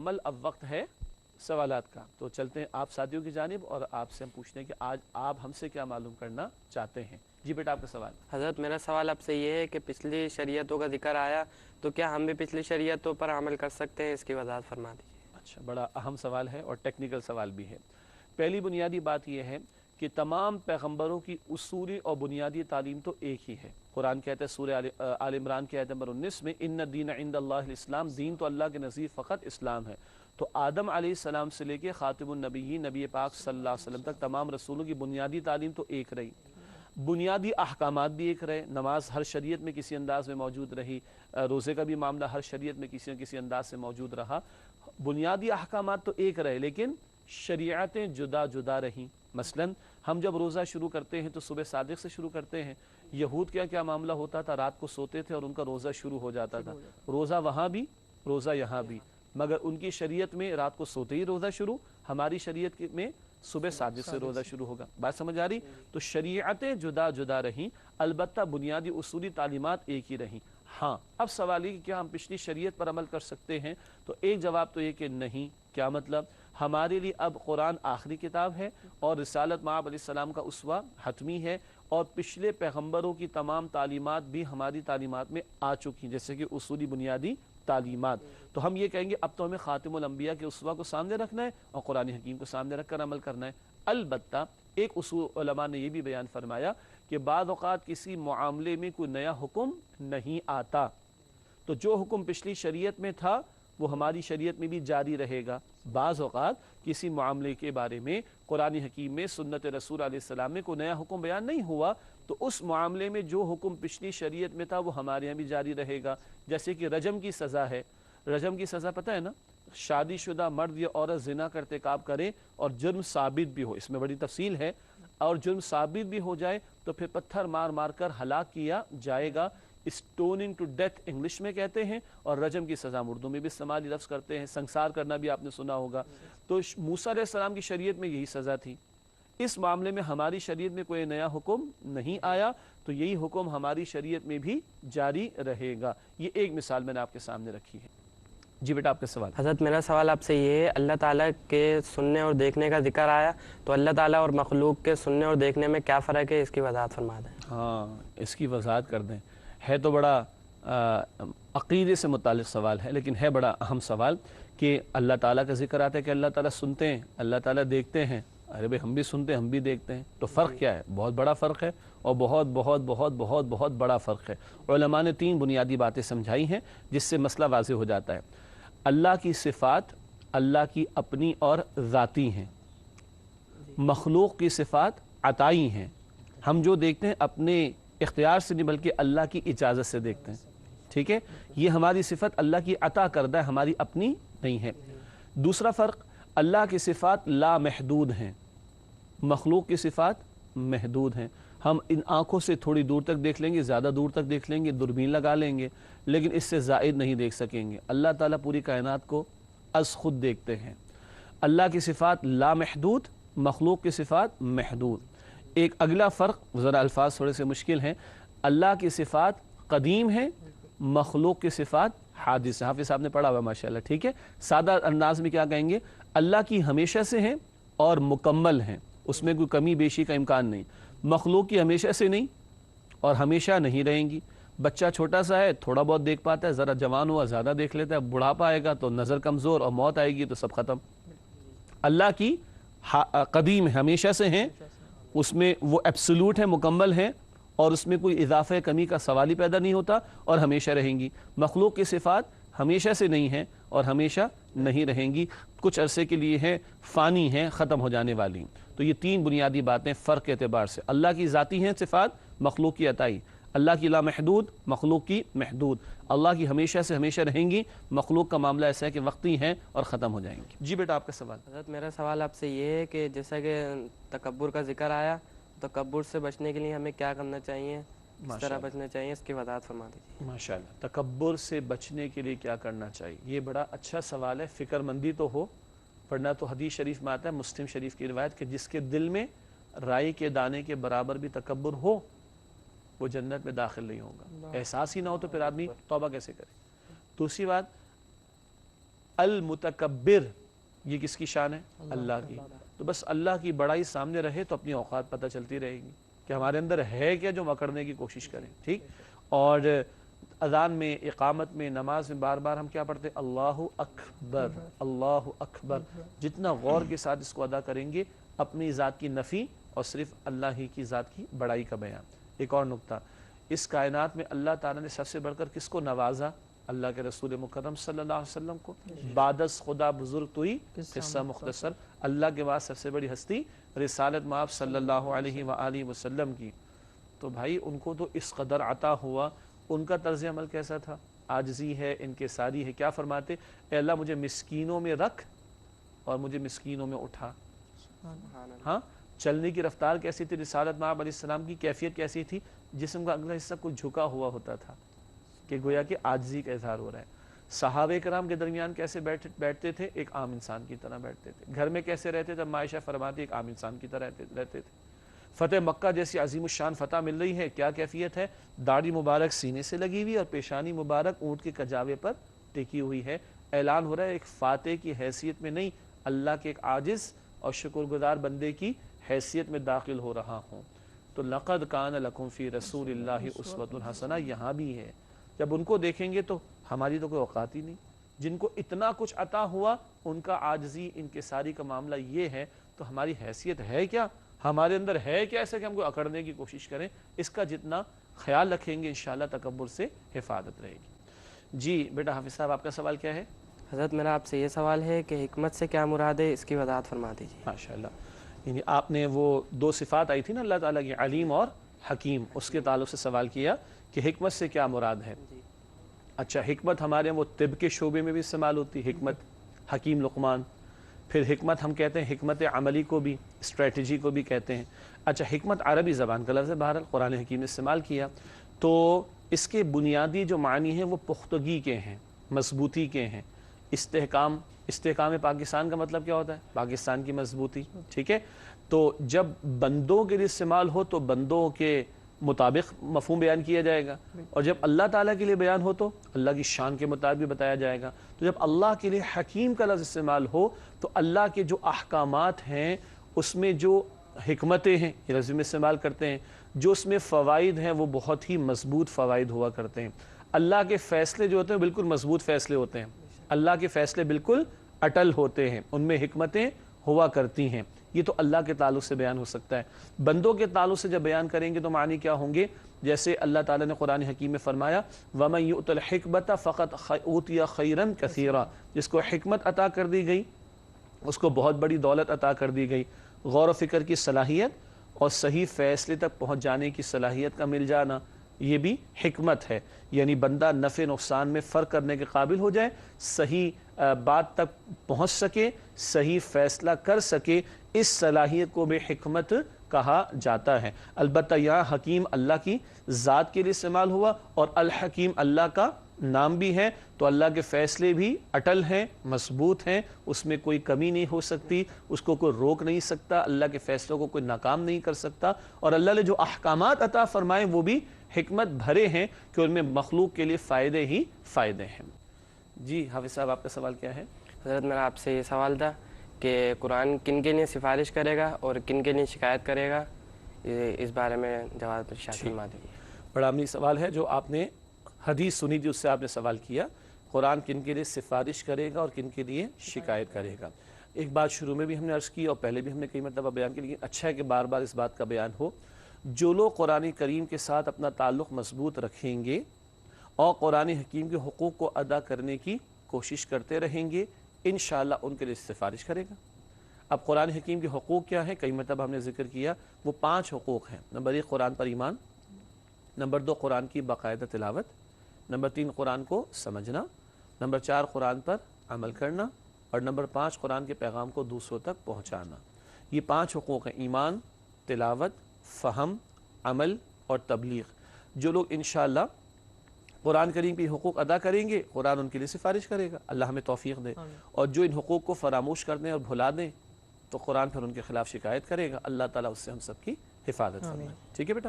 मल अब वक्त है सवालात का। तो चलते हैं आप साथियों की जानिब और आपसे हम पूछते हैं कि आज आप हमसे क्या मालूम करना चाहते हैं। जी बेटा, आपका सवाल। हज़रत, मेरा सवाल आपसे ये है कि पिछली शरीयतों का जिक्र आया तो क्या हम भी पिछली शरीयतों पर अमल कर सकते हैं, इसकी वजाहत फरमा दीजिए। अच्छा, बड़ा अहम सवाल है और टेक्निकल सवाल भी है। पहली बुनियादी बात यह है कि तमाम पैगम्बरों की उसूली और बुनियादी तालीम तो एक ही है। कुरान कहता है सूरह आल इमरान की आयत नंबर 19 में, इन्ना दीन इंदल्लाहिल इस्लाम, दीन तो अल्लाह के नज़दीक फ़कत इस्लाम है। तो आदम अलैहिस्सलाम से लेके ख़ातिमुन नबीय्यीन नबी पाक सल्लल्लाहु अलैहि वसल्लम तक तमाम रसूलों की बुनियादी तालीम तो एक रही, बुनियादी अहकामात भी एक रहे। नमाज हर शरीयत में किसी अंदाज में मौजूद रही, रोज़े का भी मामला हर शरीयत में किसी न किसी अंदाज से मौजूद रहा। बुनियादी अहकामात तो एक रहे लेकिन शरीयतें जुदा जुदा रहीं। मसलन हम जब रोज़ा शुरू करते हैं तो सुबह सादिक से शुरू करते हैं। यहूद का क्या मामला होता था, रात को सोते थे और उनका रोज़ा शुरू हो जाता था। रोज़ा वहाँ भी, रोज़ा यहाँ भी, मगर उनकी शरीयत में रात को सोते ही रोज़ा शुरू, हमारी शरीयत में सुबह सादिक से रोज़ा शुरू होगा। बात समझ आ रही? तो शरीयतें जुदा जुदा रहीं, अलबत्ता बुनियादी उसूली तालीमात एक ही रहीं। हाँ, अब सवाल है कि क्या हम पिछली शरीयत पर अमल कर सकते हैं? तो एक जवाब तो ये कि नहीं। क्या मतलब? हमारे लिए अब कुरान आखिरी किताब है और रिसालत मआब अलैहिस्सलाम का उसवा हतमी है और पिछले पैगम्बरों की तमाम तालीमात भी हमारी तालीमात में आ चुकी हैं, जैसे कि उसूली बुनियादी तालीमात। तो हम ये कहेंगे अब तो हमें खातिमुल अंबिया के उसवा को सामने रखना है और कुरान हकीम को सामने रखकर अमल करना है। अलबत्ता एक उसूल उलमा ने यह भी बयान फरमाया कि बाद औक़ात किसी मामले में कोई नया हुक्म नहीं आता, तो जो हुक्म पिछली शरीयत में था वो हमारी शरीयत में भी जारी रहेगा। बाज़ औक़ात किसी मामले के बारे में कुरान हकीम में सुन्नत रसूल अलैहिस्सलाम में कोई नया हुक्म बयान नहीं हुआ, तो उस मामले में जो हुक्म पिछली शरीयत में था वो हमारे यहाँ भी जारी रहेगा। जैसे कि रजम की सज़ा है। रजम की सज़ा पता है ना, शादीशुदा मर्द या औरत ज़िना का इर्तिकाब करे और जुर्म साबित भी हो, इसमें बड़ी तफसील है, और जुर्म साबित भी हो जाए तो फिर पत्थर मार मार कर हलाक किया जाएगा। स्टोनिंग टू डेथ इंग्लिश में कहते हैं और रजम की सज़ा उर्दू में भी इस्तेमाल लफ्ज़ करते हैं। संसार करना भी आपने सुना होगा। तो मूसा अलैहिस्सलाम की शरीयत में यही सज़ा थी। इस मामले में हमारी शरीयत में कोई नया हुक्म नहीं आया, तो यही हुक्म हमारी शरीयत में भी जारी रहेगा। ये एक मिसाल मैंने आपके सामने रखी है। जी बेटा, आपका सवाल। हज़रत, मेरा सवाल आपसे ये है, अल्लाह ताला के सुनने और देखने का जिक्र आया तो अल्लाह ताला और मखलूक के सुनने और देखने में क्या फ़र्क है, इसकी वजाहत फरमा दें। हाँ, इसकी वजाहत कर दें। है तो बड़ा अक़ीदे से मुतालिक सवाल है, लेकिन है बड़ा अहम सवाल कि अल्लाह ताला का जिक्र आता है कि अल्लाह ताला सुनते हैं, अल्लाह ताला देखते हैं। अरे भाई, हम भी सुनते हैं, हम भी देखते हैं, तो फ़र्क क्या है? बहुत बड़ा फ़र्क है और बहुत बहुत बहुत बहुत बहुत बड़ा फ़र्क है। उलमा ने 3 बुनियादी बातें समझाई हैं जिससे मसला वाज़ेह हो जाता है। अल्लाह की सिफ़ात अल्लाह की अपनी और ज़ाती हैं, मखलूक की सिफ़ात अताई हैं। हम जो देखते हैं अपने इख्तियार से नहीं बल्कि अल्लाह की इजाज़त से देखते हैं। ठीक है, ये हमारी सिफ़त अल्लाह की अता करदा है, हमारी अपनी नहीं है। दूसरा फ़र्क, अल्लाह की सिफ़ात ला महदूद हैं, मखलूक की सिफ़ात महदूद हैं। हम इन आँखों से थोड़ी दूर तक देख लेंगे, ज़्यादा दूर तक देख लेंगे, दूरबीन लगा लेंगे, लेकिन इससे ज़ायद नहीं देख सकेंगे। अल्लाह ताला पूरी कायनात को अज़ खुद देखते हैं। अल्लाह की सिफ़ात ला महदूद, मखलूक की सिफ़ात महदूद। एक अगला फ़र्क, ज़रा अल्फाज थोड़े से मुश्किल हैं, अल्लाह की सिफ़ात कदीम है, मखलूक की सिफ़ात हादिस है। हाफिज़ साहब ने पढ़ा हुआ माशाअल्लाह। ठीक है, सादा अंदाज में क्या कहेंगे, अल्लाह की हमेशा से हैं और मुकम्मल हैं, उसमें कोई कमी बेशी का इम्कान नहीं। मखलूक की हमेशा से नहीं और हमेशा नहीं रहेंगी। बच्चा छोटा सा है, थोड़ा बहुत देख पाता है, ज़रा जवान हुआ ज़्यादा देख लेता है, बुढ़ापा आएगा तो नज़र कमज़ोर और मौत आएगी तो सब ख़त्म। अल्लाह की कदीम है, हमेशा से हैं, उसमें वो एब्सोल्यूट है, मुकम्मल है और उसमें कोई इजाफे कमी का सवाल ही पैदा नहीं होता और हमेशा रहेंगी। मखलूक की सिफ़ात हमेशा से नहीं है और हमेशा नहीं रहेंगी, कुछ अरसे के लिए है, फ़ानी है, ख़त्म हो जाने वाली। तो ये 3 बुनियादी बातें फ़र्क के एतबार से, अल्लाह की ज़ाती हैं सिफ़ात, मखलूक की अताई। अल्लाह की ला महदूद, मखलूक की महदूद। अल्लाह की हमेशा से हमेशा रहेंगी, मखलूक का मामला ऐसा है कि वक्ती हैं और ख़त्म हो जाएंगी। जी बेटा, आपका सवाल। हज़रत, मेरा सवाल आपसे ये है कि जैसा कि तकब्बुर का जिक्र आया, तकब्बुर से बचने के लिए हमें क्या करना चाहिए, किस तरह बचना चाहिए, इसकी वजाहत फरमा दीजिए। माशाअल्लाह, तकब्बुर से बचने के लिए क्या करना चाहिए, ये बड़ा अच्छा सवाल है। फ़िक्रमंदी तो हो, वरना तो हदीस शरीफ में आता है, मुस्लिम शरीफ की रिवायत, कि जिसके दिल में राई के दाने के बराबर भी तकब्बुर हो वो जन्नत में दाखिल नहीं होगा। एहसास ही ना हो तो फिर आदमी तौबा कैसे करे। दूसरी बात, المتکبر، یہ کس کی شان ہے؟ اللہ کی۔ تو بس اللہ کی بڑائی سامنے رہے تو اپنی اوقات پتہ چلتی رہے گی کہ ہمارے اندر ہے کیا جو مکڑنے کی کوشش کریں، ٹھیک۔ اور اذان میں، اقامت میں، نماز میں بار بار ہم کیا پڑھتے ہیں؟ اللہ اکبر، اللہ اکبر۔ جتنا غور کے ساتھ اس کو ادا کریں گے، اپنی ذات کی نفی اور صرف اللہ ہی کی ذات کی بڑائی کا بیان۔ ایک اور نقطہ، اس کائنات میں اللہ تعالیٰ نے سب سے بڑھ کر کس کو نوازا؟ اللہ کے رسول مکرم صلی اللہ علیہ وسلم کو۔ بعدس خدا بزرگ توئی قصہ مختصر، اللہ کے بعد سب سے بڑی ہستی رسالت مآب صلی اللہ علیہ وآلہ وسلم کی۔ تو بھائی ان کو تو اس قدر عطا ہوا، ان کا طرز عمل کیسا تھا؟ عاجزی ہے، انکساری ہے۔ کیا فرماتے؟ اے اللہ مجھے مسکینوں میں رکھ اور مجھے مسکینوں میں اٹھا۔ ہاں، چلنے کی رفتار کیسی تھی رسالت مآب علیہ السلام کی؟ کیفیت کیسی تھی؟ جسم کا اگلا حصہ کچھ جھکا ہوا ہوتا تھا کہ گویا کہ عاجزی کا اظہار ہو رہا ہے۔ صحابہ کرام کے درمیان کیسے بیٹھتے تھے؟ ایک عام انسان کی طرح بیٹھتے تھے۔ گھر میں کیسے رہتے تھے؟ عائشہ فرماتی ایک عام انسان کی طرح رہتے تھے۔ فتح مکہ جیسی عظیم الشان فتح مل رہی ہے، کیا کیفیت ہے؟ داڑھی مبارک سینے سے لگی ہوئی اور پیشانی مبارک اونٹ کے کجاوے پر ٹکی ہوئی ہے۔ اعلان ہو رہا ہے ایک فاتح کی حیثیت میں نہیں، اللہ کے ایک عاجز اور شکر گزار بندے کی حیثیت میں داخل ہو رہا ہوں۔ تو لقد کان لکم فی رسول اللہ اسوۃ حسنہ یہاں بھی ہے۔ جب ان کو دیکھیں گے تو ہماری تو کوئی اوقات ہی نہیں۔ جن کو اتنا کچھ عطا ہوا، ان کا عاجزی انکساری کا معاملہ یہ ہے، تو ہماری حیثیت ہے کیا؟ ہمارے اندر ہے کیا ایسا کہ ہم کو اکڑنے کی کوشش کریں؟ اس کا جتنا خیال رکھیں گے انشاءاللہ تکبر سے حفاظت رہے گی۔ جی بیٹا حافظ صاحب، آپ کا سوال کیا ہے؟ حضرت میرا آپ سے یہ سوال ہے کہ حکمت سے کیا مراد ہے، اس کی وضاحت فرما دیجیے۔ ماشاءاللہ، یعنی آپ نے وہ دو صفات آئی تھی نا اللہ تعالیٰ کی، علیم اور حکیم، اس کے تعلق سے سوال کیا کہ حکمت سے کیا مراد ہے۔ اچھا، حکمت ہمارے وہ طب کے شعبے میں بھی استعمال ہوتی ہے، حکمت حکیم لقمان۔ پھر حکمت ہم کہتے ہیں حکمت عملی کو بھی، اسٹریٹجی کو بھی کہتے ہیں۔ اچھا، حکمت عربی زبان کا لفظ ہے، بہرحال قرآن حکیم نے استعمال کیا، تو اس کے بنیادی جو معنی ہیں وہ پختگی کے ہیں، مضبوطی کے ہیں۔ استحکام پاکستان کا مطلب کیا ہوتا ہے؟ پاکستان کی مضبوطی، ٹھیک ہے۔ تو جب بندوں کے لیے استعمال ہو تو بندوں کے مطابق مفہوم بیان کیا جائے گا، اور جب اللہ تعالیٰ کے لیے بیان ہو تو اللہ کی شان کے مطابق بتایا جائے گا۔ تو جب اللہ کے لیے حکیم کا لفظ استعمال ہو تو اللہ کے جو احکامات ہیں اس میں جو حکمتیں ہیں، یہ لفظ میں استعمال کرتے ہیں، جو اس میں فوائد ہیں وہ بہت ہی مضبوط فوائد ہوا کرتے ہیں۔ اللہ کے فیصلے جو ہوتے ہیں بالکل مضبوط فیصلے ہوتے ہیں، اللہ کے فیصلے بالکل اٹل ہوتے ہیں، ان میں حکمتیں ہوا کرتی ہیں۔ یہ تو اللہ کے تعلق سے بیان ہو سکتا ہے۔ بندوں کے تعلق سے جب بیان کریں گے تو معنی کیا ہوں گے؟ جیسے اللہ تعالیٰ نے قرآن حکیم میں فرمایا وَمَن يُؤْتَ الْحِكْمَةَ فَقَدْ أُوتِيَ خَيْرًا كَثِيرًا، جس کو حکمت عطا کر دی گئی اس کو بہت بڑی دولت عطا کر دی گئی۔ غور و فکر کی صلاحیت اور صحیح فیصلے تک پہنچ جانے کی صلاحیت کا مل جانا، یہ بھی حکمت ہے۔ یعنی بندہ نفع نقصان میں فرق کرنے کے قابل ہو جائے، صحیح بات تک پہنچ سکے، صحیح فیصلہ کر سکے، اس صلاحیت کو بھی حکمت کہا جاتا ہے۔ البتہ یہاں حکیم اللہ کی ذات کے لیے استعمال ہوا، اور الحکیم اللہ کا نام بھی ہے، تو اللہ کے فیصلے بھی اٹل ہیں، مضبوط ہیں، اس میں کوئی کمی نہیں ہو سکتی، اس کو کوئی روک نہیں سکتا، اللہ کے فیصلوں کو کوئی ناکام نہیں کر سکتا۔ اور اللہ نے جو احکامات عطا فرمائے وہ بھی حکمت بھرے ہیں کہ ان میں مخلوق کے لیے فائدے ہی فائدے ہیں۔ جی حافظ صاحب، آپ کا سوال کیا ہے؟ حضرت میرا آپ سے یہ سوال تھا کہ قرآن کن کے لیے سفارش کرے گا اور کن کے لیے شکایت کرے گا، اس بارے میں جواب ارشاد فرما دیجیے۔ بڑا عملی سوال ہے جو آپ نے حدیث سنی تھی، اس سے آپ نے سوال کیا، قرآن کن کے لیے سفارش کرے گا اور کن کے لیے شکایت کرے گا۔ ایک بات شروع میں بھی ہم نے عرض کی اور پہلے بھی ہم نے کئی مرتبہ بیان کی، لیکن اچھا ہے کہ بار بار اس بات کا بیان ہو۔ جو لوگ قرآن کریم کے ساتھ اپنا تعلق مضبوط رکھیں گے اور قرآن حکیم کے حقوق کو ادا کرنے کی کوشش کرتے رہیں گے، انشاءاللہ ان کے لیے سفارش کرے گا۔ اب قرآن حکیم کے حقوق کیا ہیں؟ کئی مرتبہ ہم نے ذکر کیا، وہ 5 حقوق ہیں۔ نمبر 1 قرآن پر ایمان، نمبر 2 قرآن کی باقاعدہ تلاوت، نمبر 3 قرآن کو سمجھنا، نمبر 4 قرآن پر عمل کرنا، اور نمبر 5 قرآن کے پیغام کو دوسروں تک پہنچانا۔ یہ 5 حقوق ہیں: ایمان، تلاوت، فہم، عمل اور تبلیغ۔ جو لوگ انشاءاللہ قرآن کریم کے حقوق ادا کریں گے، قرآن ان کے لیے سفارش کرے گا، اللہ ہمیں توفیق دے۔ اور جو ان حقوق کو فراموش کر دیں اور بھلا دیں تو قرآن پھر ان کے خلاف شکایت کرے گا، اللہ تعالیٰ اس سے ہم سب کی حفاظت فرمائے۔ ٹھیک ہے بیٹا؟